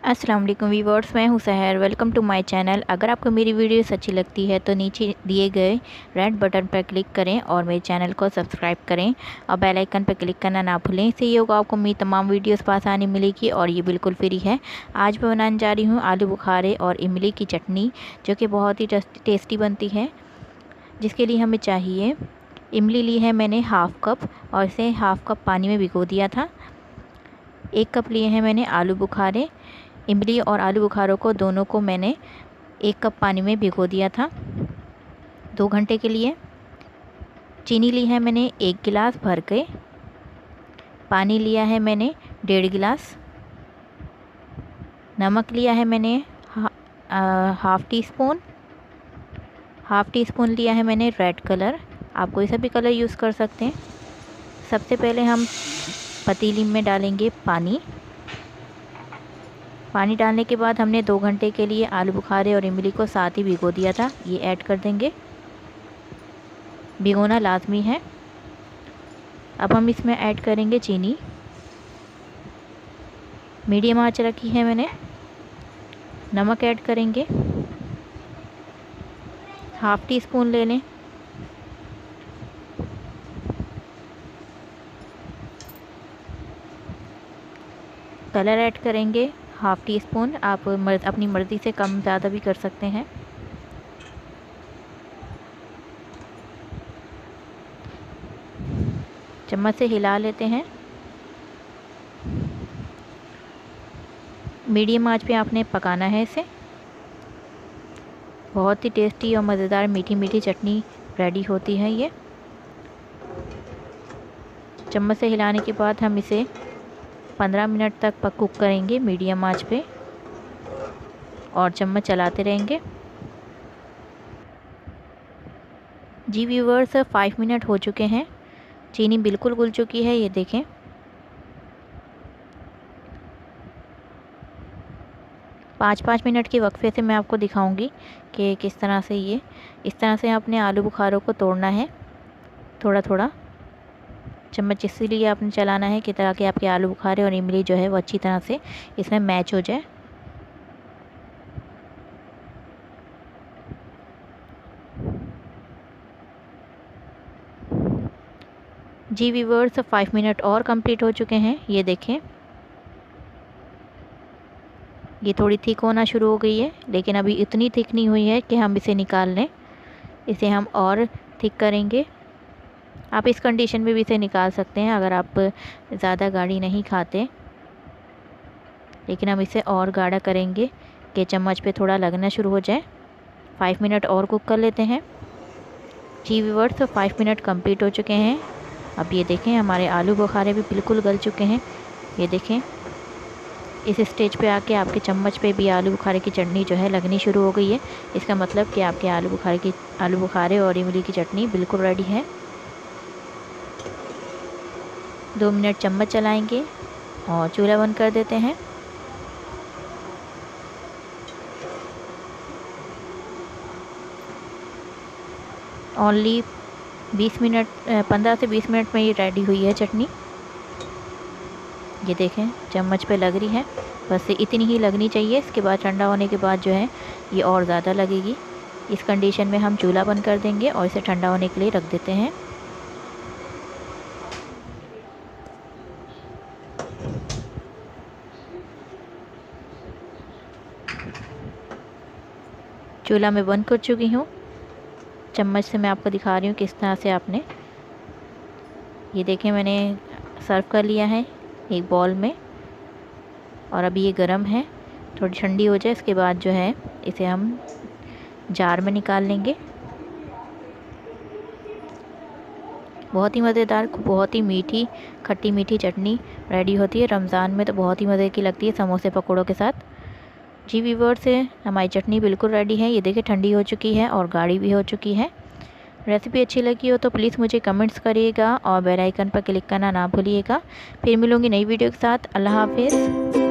अस्सलाम वालेकुम वीवर्स, मैं हूं Sahar. Welcome to my channel. अगर आपको मेरी वीडियोस अच्छी लगती है तो नीचे दिए गए रेड बटन पर क्लिक करें और मेरे चैनल को सब्सक्राइब करें और बेल आइकन पर क्लिक करना ना भूलें। इससे ये होगा आपको मेरी तमाम वीडियोस पर आसानी मिलेगी और ये बिल्कुल फ्री है। आज मैं बनाने जा रही हूँ आलू बुखारे और इमली की चटनी, जो कि बहुत ही टेस्टी बनती है। जिसके लिए हमें चाहिए, इमली ली है मैंने हाफ़ कप और इसे हाफ़ कप पानी में भिगो दिया था। 1 कप लिए हैं मैंने आलू बुखारे। इमली और आलू बुखारों को दोनों को मैंने 1 कप पानी में भिगो दिया था 2 घंटे के लिए। चीनी ली है मैंने 1 गिलास भर के। पानी लिया है मैंने 1.5 गिलास। नमक लिया है मैंने हाफ़ टी स्पून लिया है मैंने रेड कलर। आप कोई सा भी कलर यूज़ कर सकते हैं। सबसे पहले हम पतीली में डालेंगे पानी। पानी डालने के बाद हमने 2 घंटे के लिए आलू बुखारे और इमली को साथ ही भिगो दिया था, ये ऐड कर देंगे। भिगोना लाजमी है। अब हम इसमें ऐड करेंगे चीनी। मीडियम आंच रखी है मैंने। नमक ऐड करेंगे, हाफ़ टी स्पून ले लें। कलर ऐड करेंगे हाफ़ टी स्पून। आप अपनी मर्ज़ी से कम ज़्यादा भी कर सकते हैं। चम्मच से हिला लेते हैं। मीडियम आंच पे आपने पकाना है इसे। बहुत ही टेस्टी और मज़ेदार मीठी मीठी चटनी रेडी होती है ये। चम्मच से हिलाने के बाद हम इसे 15 मिनट तक कुक करेंगे मीडियम आंच पे और चम्मच चलाते रहेंगे। जी व्यूवर्स, 5 मिनट हो चुके हैं। चीनी बिल्कुल घुल चुकी है, ये देखें। पाँच मिनट के वक्फे से मैं आपको दिखाऊंगी कि किस तरह से इस तरह से आपने आलू बुखारों को तोड़ना है, थोड़ा थोड़ा। चम्मच इसीलिए आपने चलाना है कि ताकि आपके आलू बुखारे और इमली जो है वो अच्छी तरह से इसमें मैच हो जाए। जी व्यूवर्स, 5 मिनट और कंप्लीट हो चुके हैं, ये देखें। ये थोड़ी थिक होना शुरू हो गई है, लेकिन अभी इतनी थिक नहीं हुई है कि हम इसे निकाल लें। इसे हम और थिक करेंगे। आप इस कंडीशन में भी इसे निकाल सकते हैं अगर आप ज़्यादा गाढ़ी नहीं खाते, लेकिन हम इसे और गाढ़ा करेंगे कि चम्मच पे थोड़ा लगना शुरू हो जाए। 5 मिनट और कुक कर लेते हैं। जी व्यूअर्स, तो 5 मिनट कंप्लीट हो चुके हैं। अब ये देखें, हमारे आलू बुखारे भी बिल्कुल गल चुके हैं, ये देखें। इस स्टेज पे आके आपके चम्मच पे भी आलू बुखारे की चटनी जो है लगनी शुरू हो गई है। इसका मतलब कि आपके आलू बुखारे और इमली की चटनी बिल्कुल रेडी है। 2 मिनट चम्मच चलाएंगे और चूल्हा बंद कर देते हैं। ओनली 15 से 20 मिनट में ये रेडी हुई है चटनी। ये देखें, चम्मच पे लग रही है, बस इतनी ही लगनी चाहिए। इसके बाद ठंडा होने के बाद जो है ये और ज़्यादा लगेगी। इस कंडीशन में हम चूल्हा बंद कर देंगे और इसे ठंडा होने के लिए रख देते हैं। चूल्हा मैं बंद कर चुकी हूँ। चम्मच से मैं आपको दिखा रही हूँ किस तरह से आपने, ये देखें, मैंने सर्व कर लिया है एक बॉल में। और अभी ये गर्म है, थोड़ी ठंडी हो जाए इसके बाद जो है इसे हम जार में निकाल लेंगे। बहुत ही मज़ेदार, बहुत ही मीठी खट्टी मीठी चटनी रेडी होती है। रमज़ान में तो बहुत ही मज़े की लगती है समोसे पकौड़ों के साथ। जी व्यूअर्स, हमारी चटनी बिल्कुल रेडी है, ये देखिए ठंडी हो चुकी है और गाढ़ी भी हो चुकी है। रेसिपी अच्छी लगी हो तो प्लीज़ मुझे कमेंट्स करिएगा और बेल आइकन पर क्लिक करना ना भूलिएगा। फिर मिलूँगी नई वीडियो के साथ। अल्लाह हाफिज़।